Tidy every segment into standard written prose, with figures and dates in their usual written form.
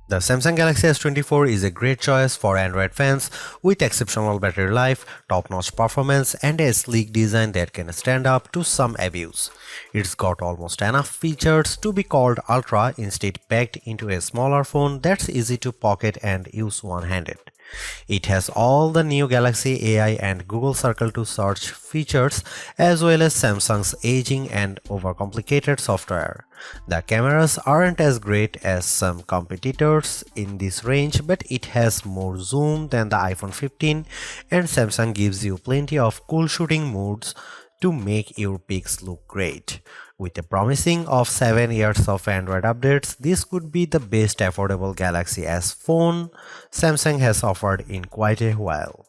The Samsung Galaxy S24 is a great choice for Android fans with exceptional battery life, top-notch performance, and a sleek design that can stand up to some abuse. It's got almost enough features to be called Ultra, instead packed into a smaller phone that's easy to pocket and use one-handed. It has all the new Galaxy AI and Google Circle to search features, as well as Samsung's aging and overcomplicated software. The cameras aren't as great as some competitors in this range, but it has more zoom than the iPhone 15, and Samsung gives you plenty of cool shooting modes to make your pics look great. With a promising of 7 years of Android updates, this could be the best affordable Galaxy S phone Samsung has offered in quite a while.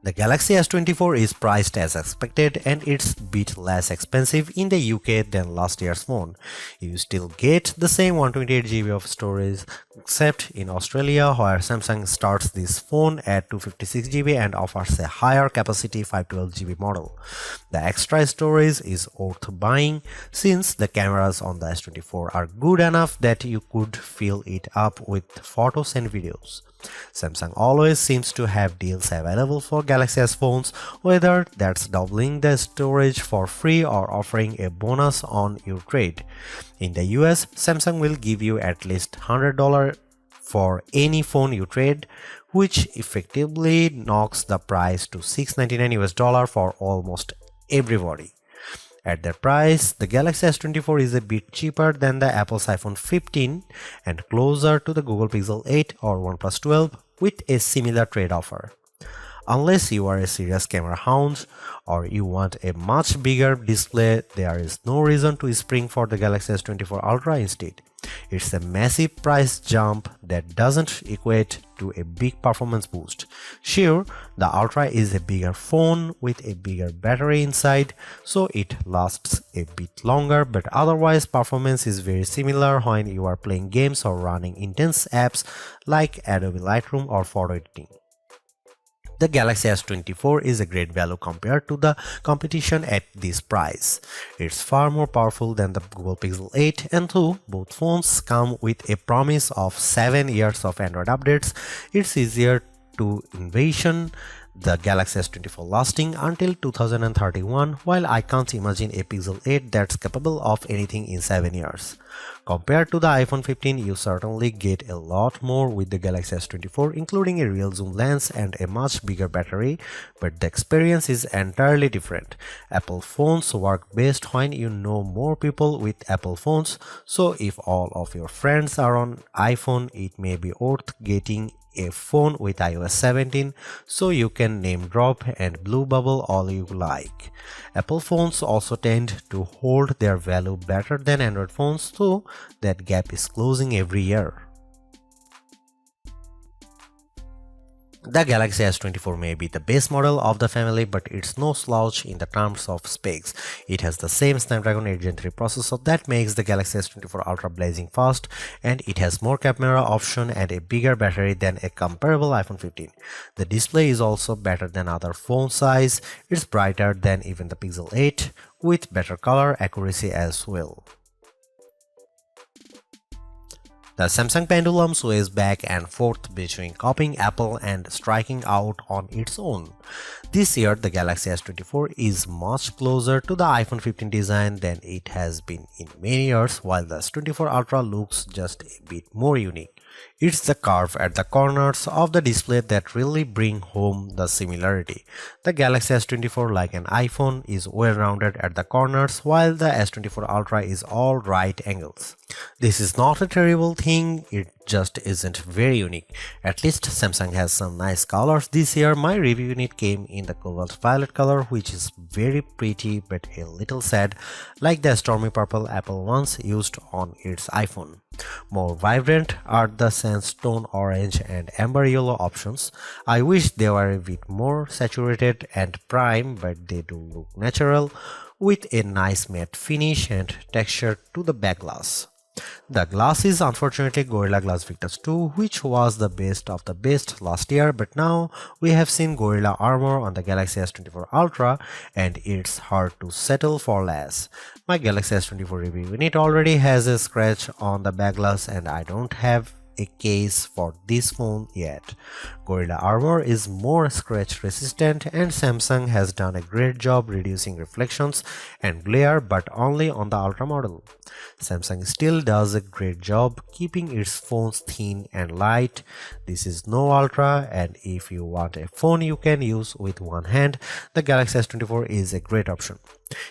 The Galaxy S24 is priced as expected, and it's a bit less expensive in the UK than last year's phone. You still get the same 128GB of storage, except in Australia, where Samsung starts this phone at 256GB and offers a higher capacity 512GB model. The extra storage is worth buying since the cameras on the S24 are good enough that you could fill it up with photos and videos. Samsung always seems to have deals available for Galaxy S phones, whether that's doubling the storage for free or offering a bonus on your trade. In the US, Samsung will give you at least $100 for any phone you trade, which effectively knocks the price to $699 for almost everybody. At that price, the Galaxy S24 is a bit cheaper than the Apple's iPhone 15 and closer to the Google Pixel 8 or OnePlus 12 with a similar trade offer. Unless you are a serious camera hound or you want a much bigger display, there is no reason to spring for the Galaxy S24 Ultra instead. It's a massive price jump that doesn't equate to a big performance boost. Sure, the Ultra is a bigger phone with a bigger battery inside, so it lasts a bit longer, but otherwise performance is very similar when you are playing games or running intense apps like Adobe Lightroom or photo editing. The Galaxy S24 is a great value compared to the competition at this price. It's far more powerful than the Google Pixel 8, and though both phones come with a promise of 7 years of Android updates, it's easier to envision the Galaxy S24 lasting until 2031, while I can't imagine a Pixel 8 that's capable of anything in 7 years. Compared to the iPhone 15, you certainly get a lot more with the Galaxy S24, including a real zoom lens and a much bigger battery, but the experience is entirely different. Apple phones work best when you know more people with Apple phones, so if all of your friends are on iPhone, it may be worth getting a phone with iOS 17 so you can name drop and blue bubble all you like. Apple phones also tend to hold their value better than Android phones, so that gap is closing every year. The Galaxy S24 may be the best model of the family, but it's no slouch in the terms of specs. It has the same Snapdragon 8 Gen 3 processor that makes the Galaxy S24 Ultra blazing fast, and it has more camera option and a bigger battery than a comparable iPhone 15. The display is also better than other phone size. It's brighter than even the Pixel 8, with better color accuracy as well. The Samsung pendulum sways back and forth between copying Apple and striking out on its own. This year, the Galaxy S24 is much closer to the iPhone 15 design than it has been in many years, while the S24 Ultra looks just a bit more unique. It's the curve at the corners of the display that really bring home the similarity. The Galaxy S24, like an iPhone, is well-rounded at the corners, while the S24 Ultra is all right angles. This is not a terrible thing, it just isn't very unique. At least Samsung has some nice colors this year. My review unit came in the cobalt violet color, which is very pretty but a little sad, like the stormy purple Apple once used on its iPhone. More vibrant are the sandstone orange and amber yellow options. I wish they were a bit more saturated and prime, but they do look natural with a nice matte finish and texture to the back glass. The glass is unfortunately Gorilla Glass Victus 2, which was the best of the best last year, but now we have seen Gorilla Armor on the Galaxy S24 Ultra and it's hard to settle for less. My Galaxy S24 review unit already has a scratch on the back glass and I don't have a case for this phone yet. Gorilla Armor is more scratch resistant and Samsung has done a great job reducing reflections and glare, but only on the Ultra model. Samsung still does a great job keeping its phones thin and light. This is no Ultra, and if you want a phone you can use with one hand, the Galaxy S24 is a great option.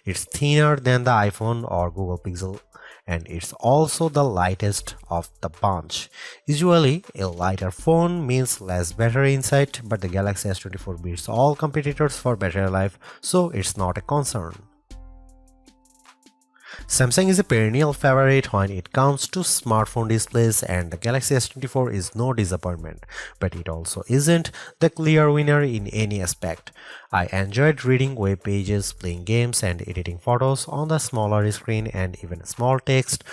It's thinner than the iPhone or Google Pixel, and it's also the lightest of the bunch. Usually, a lighter phone means less battery inside, but the Galaxy S24 beats all competitors for battery life, so it's not a concern. Samsung is a perennial favorite when it comes to smartphone displays, and the Galaxy S24 is no disappointment, but it also isn't the clear winner in any aspect. I enjoyed reading web pages, playing games, and editing photos on the smaller screen, and even small text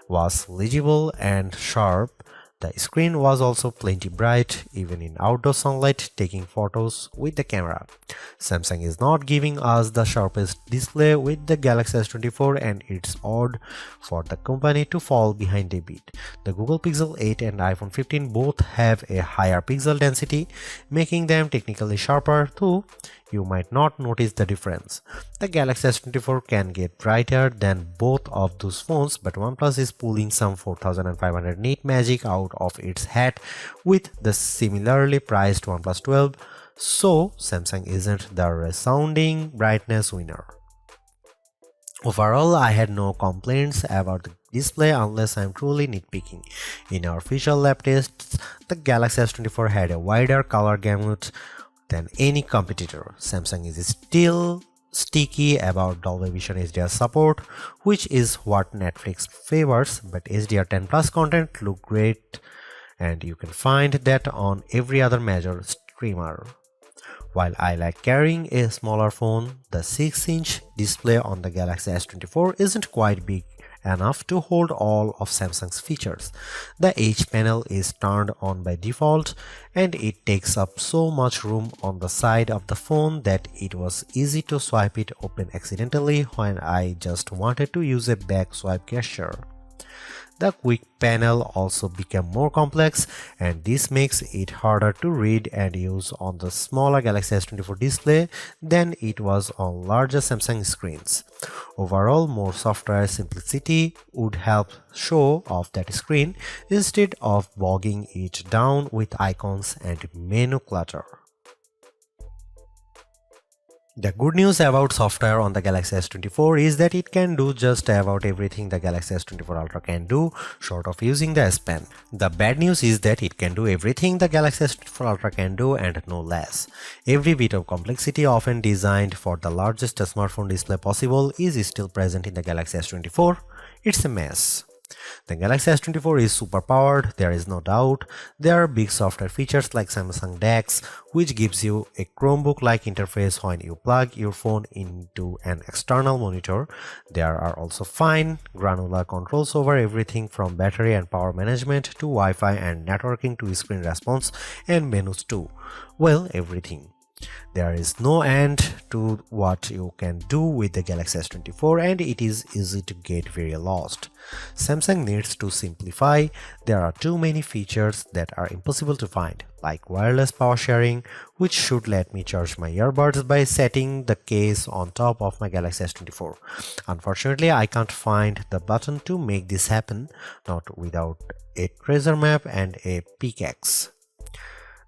was legible and sharp. The screen was also plenty bright, even in outdoor sunlight, taking photos with the camera. Samsung is not giving us the sharpest display with the Galaxy S24, and it's odd for the company to fall behind a bit. The Google Pixel 8 and iPhone 15 both have a higher pixel density, making them technically sharper, though you might not notice the difference. The Galaxy S24 can get brighter than both of those phones, but OnePlus is pulling some 4500 nit magic out of its hat with the similarly priced OnePlus 12, so Samsung isn't the resounding brightness winner. Overall, I had no complaints about the display unless I'm truly nitpicking. In our official lab tests, the Galaxy S24 had a wider color gamut than any competitor. Samsung is still sticky about Dolby Vision HDR support, which is what Netflix favors, but HDR10 Plus content look great and you can find that on every other major streamer. While I like carrying a smaller phone, the 6-inch display on the Galaxy S24 isn't quite big enough to hold all of Samsung's features. The H panel is turned on by default and it takes up so much room on the side of the phone that it was easy to swipe it open accidentally when I just wanted to use a back swipe gesture. The quick panel also became more complex, and this makes it harder to read and use on the smaller Galaxy S24 display than it was on larger Samsung screens. Overall, more software simplicity would help show off that screen instead of bogging it down with icons and menu clutter. The good news about software on the Galaxy S24 is that it can do just about everything the Galaxy S24 Ultra can do, short of using the S Pen. The bad news is that it can do everything the Galaxy S24 Ultra can do and no less. Every bit of complexity often designed for the largest smartphone display possible is still present in the Galaxy S24. It's a mess. The Galaxy S24 is super powered, there is no doubt. There are big software features like Samsung DeX, which gives you a Chromebook-like interface when you plug your phone into an external monitor. There are also fine, granular controls over everything from battery and power management to Wi-Fi and networking to screen response and menus too. Well, everything. There is no end to what you can do with the Galaxy S24 and it is easy to get very lost. Samsung needs to simplify. There are too many features that are impossible to find, like wireless power sharing, which should let me charge my earbuds by setting the case on top of my Galaxy S24. Unfortunately, I can't find the button to make this happen, not without a treasure map and a pickaxe.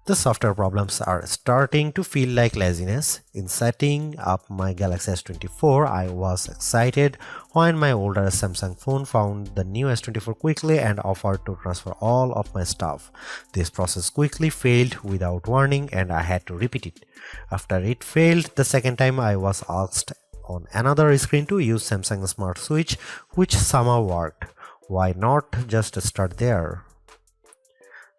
The software problems are starting to feel like laziness. In setting up my Galaxy S24, I was excited when my older Samsung phone found the new S24 quickly and offered to transfer all of my stuff. This process quickly failed without warning and I had to repeat it. After it failed the second time, I was asked on another screen to use Samsung Smart Switch, which somehow worked. Why not just start there?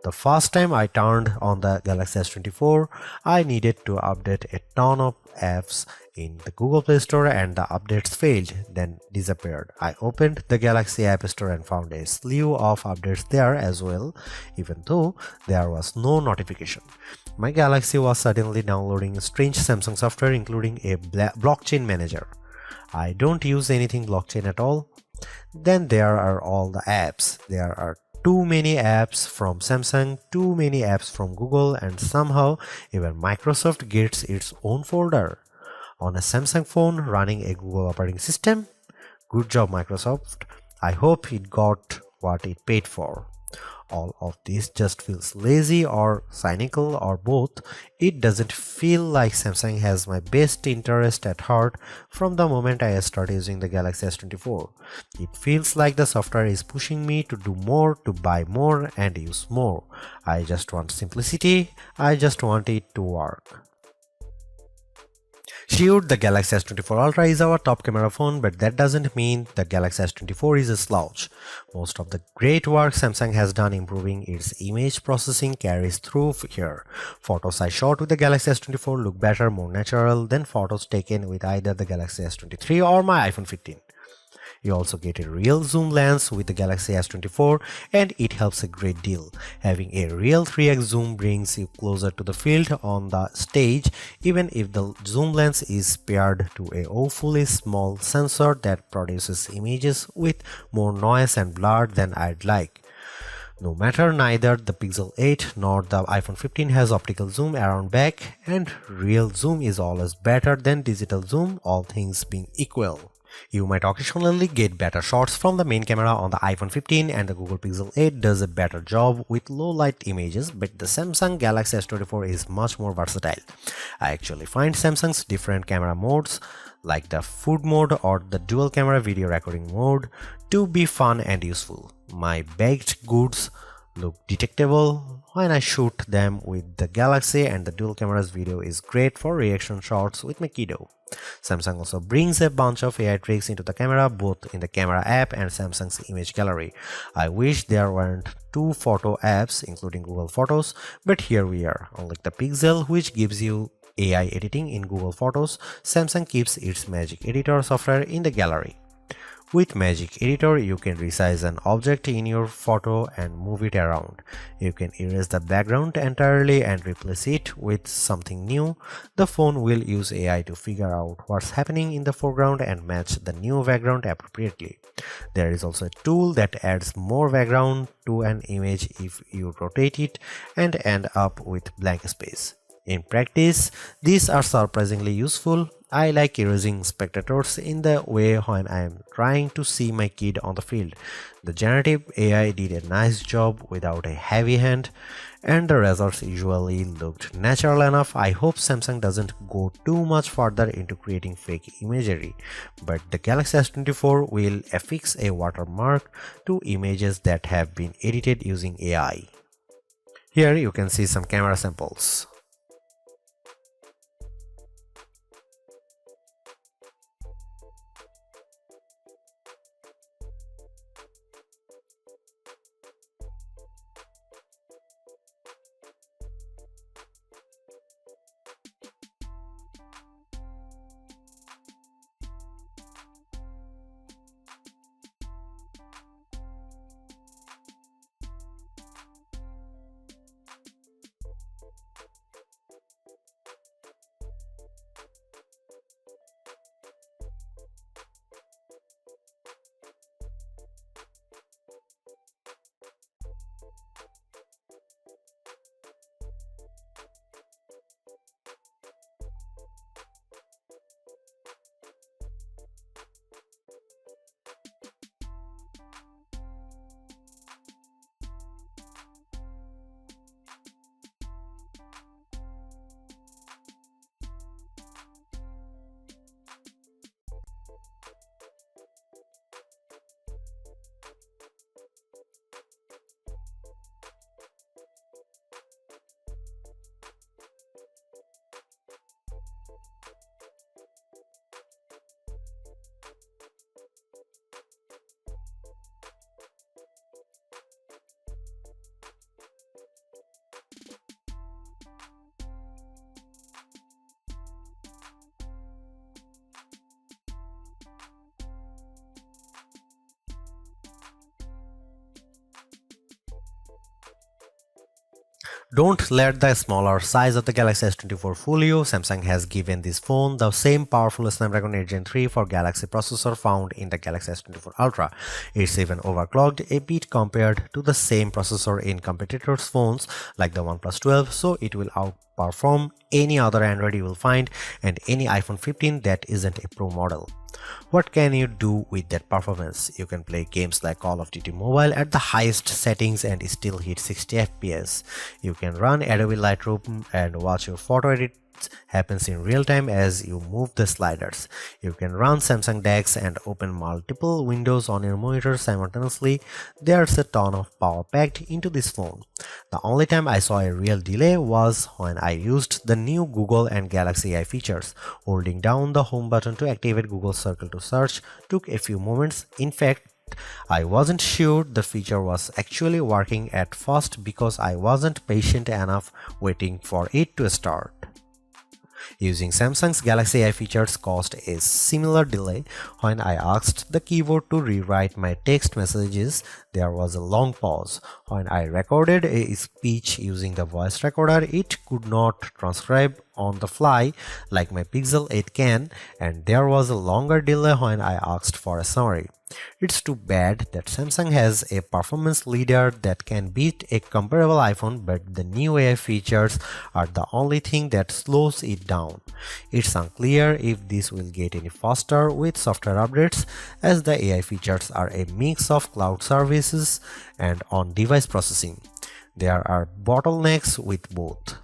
The first time I turned on the Galaxy S24, I needed to update a ton of apps in the Google Play Store and the updates failed, then disappeared. I opened the Galaxy App Store and found a slew of updates there as well, even though there was no notification. My Galaxy was suddenly downloading strange Samsung software, including a blockchain manager. I don't use anything blockchain at all. Then there are all the apps. There are too many apps from Samsung, too many apps from Google, and somehow even Microsoft gets its own folder. On a Samsung phone running a Google operating system? Good job, Microsoft. I hope it got what it paid for. All of this just feels lazy or cynical or both. It doesn't feel like Samsung has my best interest at heart from the moment I start using the Galaxy S24. It feels like the software is pushing me to do more, to buy more and use more. I just want simplicity. I just want it to work. Sure, the Galaxy S24 Ultra is our top camera phone, but that doesn't mean the Galaxy S24 is a slouch. Most of the great work Samsung has done improving its image processing carries through here. Photos I shot with the Galaxy S24 look better, more natural than photos taken with either the Galaxy S23 or my iPhone 15. You also get a real zoom lens with the Galaxy S24 and it helps a great deal. Having a real 3x zoom brings you closer to the field on the stage even if the zoom lens is paired to a awfully small sensor that produces images with more noise and blur than I'd like. No matter, neither the Pixel 8 nor the iPhone 15 has optical zoom around back, and real zoom is always better than digital zoom, all things being equal. You might occasionally get better shots from the main camera on the iPhone 15 and the Google Pixel 8 does a better job with low light images, but the Samsung Galaxy S24 is much more versatile. I actually find Samsung's different camera modes like the food mode or the dual camera video recording mode to be fun and useful. My baked goods look detectable when I shoot them with the Galaxy and the dual camera's video is great for reaction shots with my kiddo. Samsung also brings a bunch of AI tricks into the camera both in the camera app and Samsung's image gallery. I wish there weren't two photo apps including Google Photos, but here we are. Unlike the Pixel which gives you AI editing in Google Photos, Samsung keeps its Magic Editor software in the gallery. With Magic Editor, you can resize an object in your photo and move it around. You can erase the background entirely and replace it with something new. The phone will use AI to figure out what's happening in the foreground and match the new background appropriately. There is also a tool that adds more background to an image if you rotate it and end up with blank space. In practice, these are surprisingly useful. I like erasing spectators in the way when I am trying to see my kid on the field. The generative AI did a nice job without a heavy hand, and the results usually looked natural enough. I hope Samsung doesn't go too much further into creating fake imagery, but the Galaxy S24 will affix a watermark to images that have been edited using AI. Here you can see some camera samples. Don't let the smaller size of the Galaxy S24 fool you. Samsung has given this phone the same powerful Snapdragon 8 Gen 3 for Galaxy processor found in the Galaxy S24 Ultra. It's even overclocked a bit compared to the same processor in competitors' phones like the OnePlus 12, so it will outperform any other Android you will find and any iPhone 15 that isn't a Pro model. What can you do with that performance? You can play games like Call of Duty Mobile at the highest settings and still hit 60 FPS. You can run Adobe Lightroom and watch your photo edits happens in real time as you move the sliders. You can run Samsung DeX and open multiple windows on your monitor simultaneously. There's a ton of power packed into this phone. The only time I saw a real delay was when I used the new Google and Galaxy AI features. Holding down the home button to activate Google Circle to search took a few moments. In fact, I wasn't sure the feature was actually working at first because I wasn't patient enough waiting for it to start. Using Samsung's Galaxy AI features caused a similar delay. When I asked the keyboard to rewrite my text messages, there was a long pause. When I recorded a speech using the voice recorder, it could not transcribe on the fly like my Pixel 8 can, and there was a longer delay when I asked for a summary. It's too bad that Samsung has a performance leader that can beat a comparable iPhone, but the new AI features are the only thing that slows it down. It's unclear if this will get any faster with software updates, as the AI features are a mix of cloud services and on-device processing. There are bottlenecks with both.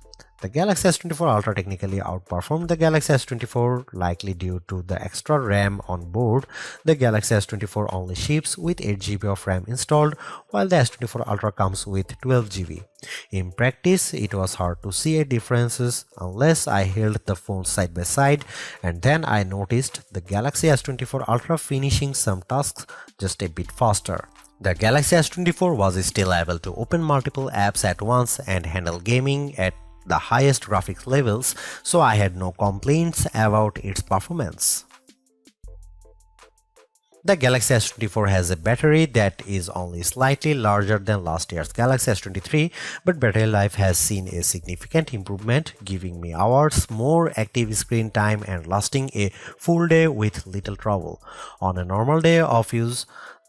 The Galaxy S24 Ultra technically outperformed the Galaxy S24, likely due to the extra RAM on board. The Galaxy S24 only ships with 8GB of RAM installed, while the S24 Ultra comes with 12GB. In practice, it was hard to see a differences unless I held the phones side by side, and then I noticed the Galaxy S24 Ultra finishing some tasks just a bit faster. The Galaxy S24 was still able to open multiple apps at once and handle gaming at the highest graphics levels, so I had no complaints about its performance. The Galaxy S24 has a battery that is only slightly larger than last year's Galaxy S23, but battery life has seen a significant improvement, giving me hours more active screen time and lasting a full day with little trouble. On a normal day of use,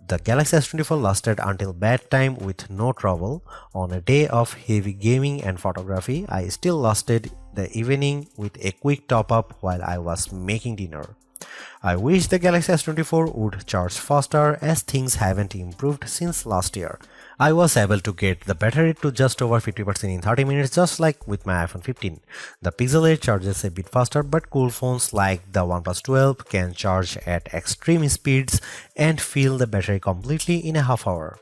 the Galaxy S24 lasted until bedtime with no trouble. On a day of heavy gaming and photography, I still lasted the evening with a quick top-up while I was making dinner. I wish the Galaxy S24 would charge faster, as things haven't improved since last year. I was able to get the battery to just over 50% in 30 minutes, just like with my iPhone 15. The Pixel 8 charges a bit faster, but cool phones like the OnePlus 12 can charge at extreme speeds and fill the battery completely in a half hour.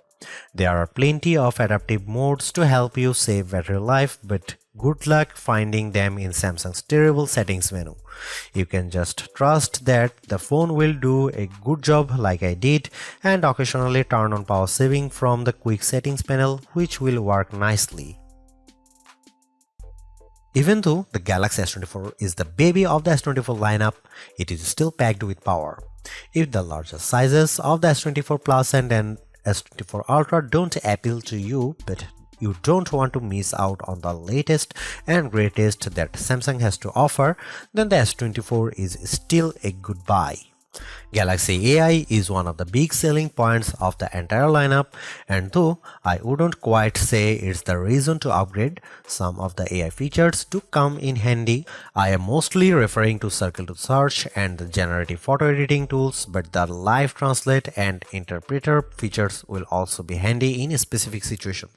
There are plenty of adaptive modes to help you save battery life, but good luck finding them in Samsung's terrible settings menu. You can just trust that the phone will do a good job like I did, and occasionally turn on power saving from the quick settings panel, which will work nicely. Even though the Galaxy S24 is the baby of the S24 lineup, it is still packed with power. If the larger sizes of the S24 Plus and S24 Ultra don't appeal to you, but you don't want to miss out on the latest and greatest that Samsung has to offer, then the S24 is still a good buy. Galaxy AI is one of the big selling points of the entire lineup, and though I wouldn't quite say it's the reason to upgrade, some of the AI features do come in handy. I am mostly referring to Circle to Search and the generative photo editing tools, but the live translate and interpreter features will also be handy in a specific situation.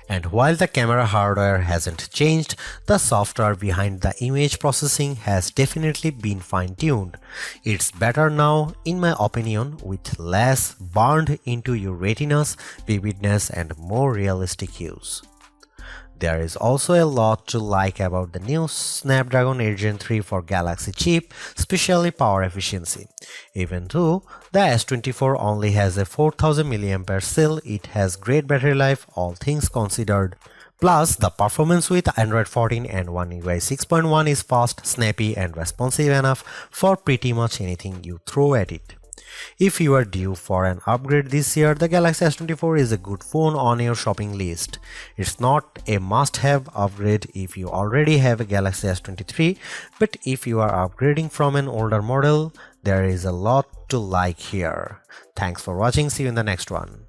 And while the camera hardware hasn't changed, the software behind the image processing has definitely been fine-tuned. It's better now, in my opinion, with less burned into your retinas, vividness, and more realistic hues. There is also a lot to like about the new Snapdragon 8 Gen 3 for Galaxy chip, especially power efficiency. Even though the S24 only has a 4000 mAh cell, it has great battery life, all things considered. Plus, the performance with Android 14 and One UI 6.1 is fast, snappy, and responsive enough for pretty much anything you throw at it. If you are due for an upgrade this year, the Galaxy S24 is a good phone on your shopping list. It's not a must-have upgrade if you already have a Galaxy S23, but if you are upgrading from an older model, there is a lot to like here. Thanks for watching. See you in the next one.